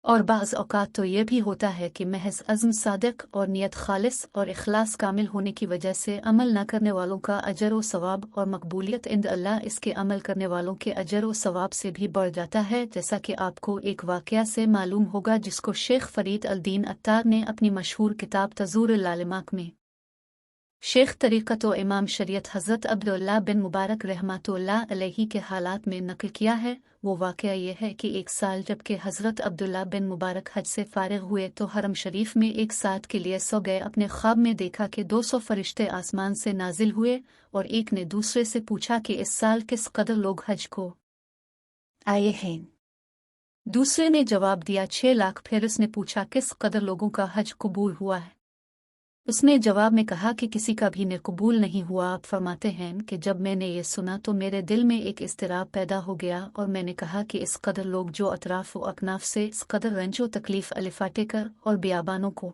और बाज़ औक़ात तो ये भी होता है कि महज़ अज़्म सादिक़ और नियत खालिस और इख़लास कामिल होने की वजह से अमल न करने वालों का अजर व सवाब और मकबूलियत इंद अल्लाह इसके अमल करने वालों के अजर व सवाब से भी बढ़ जाता है, जैसा कि आपको एक वाक़या से मालूम होगा जिसको शेख फ़रीद अल-दीन अत्तार ने अपनी मशहूर किताब तज़ूरुल आलिमाक में शेख तरीक़त व इमाम शरीयत हज़रत अब्दुल्लाह बिन मुबारक रहमतुल्लाह अलैहि के हालात में नक़ल किया है। वो वाक़या ये है कि एक साल जबकि हज़रत अब्दुल्लाह बिन मुबारक हज से फ़ारिग़ हुए तो हरम शरीफ में एक साथ के लिए सो गए। अपने ख्वाब में देखा कि 200 फ़रिश्ते आसमान से नाजिल हुए और एक ने दूसरे से पूछा कि इस साल किस कदर लोग हज को आए हैं। दूसरे ने जवाब दिया 6 लाख। फिर उसने पूछा किस कदर लोगों का हज कबूल हुआ है। उसने जवाब में कहा कि किसी का भी कबूल नहीं हुआ। आप फरमाते हैं कि जब मैंने ये सुना तो मेरे दिल में एक इज़्तिराब पैदा हो गया और मैंने कहा कि इस कदर लोग जो अतराफ़ व अकनाफ से इस कदर रंजो तकलीफ़ अलिफ़ाटे कर और बियाबानों को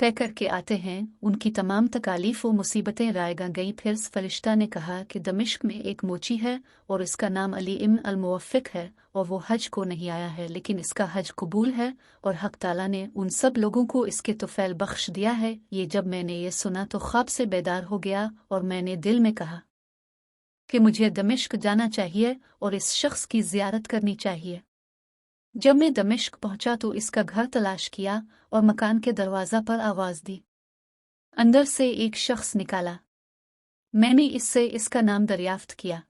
तय करके आते हैं, उनकी तमाम तकालीफ़ व मुसीबतें रायगा गईं। फिर फ़रिश्ता ने कहा कि दमिश्क में एक मोची है और इसका नाम अली इब्न अल-मुवफ़्फ़िक़ है और वो हज को नहीं आया है, लेकिन इसका हज कबूल है और हक़ ताला ने उन सब लोगों को इसके तुफ़ैल बख्श दिया है। ये जब मैंने ये सुना तो ख्वाब से बेदार हो गया और मैंने दिल में कहा कि मुझे दमिश्क जाना चाहिए और इस शख्स की ज़ियारत करनी चाहिए। जब मैं दमिश्क पहुंचा तो इसका घर तलाश किया और मकान के दरवाज़ा पर आवाज़ दी। अंदर से एक शख्स निकाला। मैंने इससे इसका नाम दरियाफ्त किया।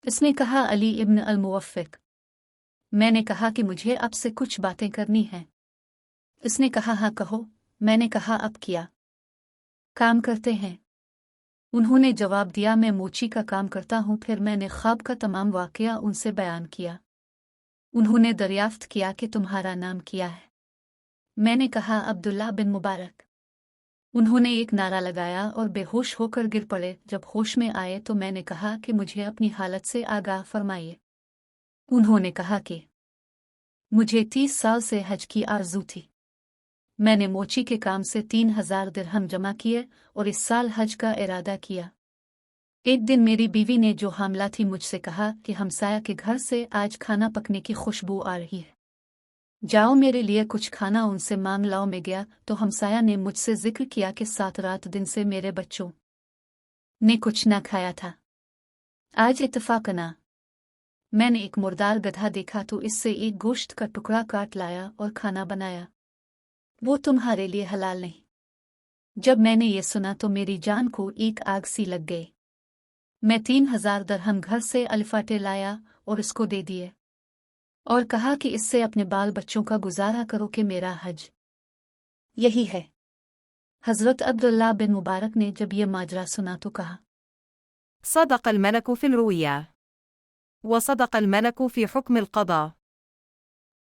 इसने कहा अली इब्न अल-मुवफ़्फ़िक़। मैंने कहा कि मुझे अब से कुछ बातें करनी हैं। इसने कहा हाँ कहो। मैंने कहा अब किया काम करते हैं। उन्होंने जवाब दिया मैं मोची का काम करता हूँ। फिर मैंने ख्वाब का तमाम वाक़या उनसे बयान किया। उन्होंने दरियाफ्त किया कि तुम्हारा नाम क्या है। मैंने कहा अब्दुल्लाह बिन मुबारक। उन्होंने एक नारा लगाया और बेहोश होकर गिर पड़े। जब होश में आए तो मैंने कहा कि मुझे अपनी हालत से आगाह फरमाइए। उन्होंने कहा कि मुझे 30 साल से हज की आरज़ू थी। मैंने मोची के काम से 3000 दिरहम जमा किए और इस साल हज का इरादा किया। एक दिन मेरी बीवी ने जो हामला थी मुझसे कहा कि हमसाया के घर से आज खाना पकने की खुशबू आ रही है, जाओ मेरे लिए कुछ खाना उनसे मांग लाओ। मैं गया तो हमसाया ने मुझसे जिक्र किया कि 7 रात दिन से मेरे बच्चों ने कुछ न खाया था। आज इत्तफाकना मैंने एक मुर्दार गधा देखा तो इससे एक गोश्त का टुकड़ा काट लाया और खाना बनाया। वो तुम्हारे लिए हलाल नहीं। जब मैंने ये सुना तो मेरी जान को एक आग सी लग गई। मैं 3000 दिरहम घर से अलिफाटे लाया और इसको दे दिए और कहा कि इससे अपने बाल बच्चों का गुजारा करो कि मेरा हज यही है। हज़रत अब्दुल्लाह बिन मुबारक ने जब ये माजरा सुना तो कहा صدق الملك في الرؤيا وصدق الملك في حكم القضاء।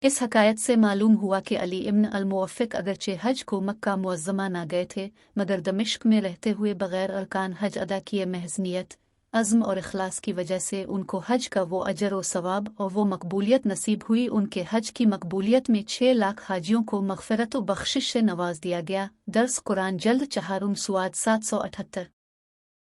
इस हकायत से मालूम हुआ कि अली इब्न अल-मुवफ़्फ़िक़ अगरचे हज को मक्का मुअज़्ज़मा ना गए थे, मगर दमिश्क में रहते हुए बग़ैर अरकान हज अदा किए महज़ नियत, अज़्म और इख़लास की वजह से उनको हज का वो अजर व सवाब और वो मकबूलियत नसीब हुई। उनके हज की मकबूलियत में 6 लाख हाजियों को मग़फ़िरत व बख़्शिश से नवाज दिया गया। दर्स कुरान जल्द चहारुम सुआद 778।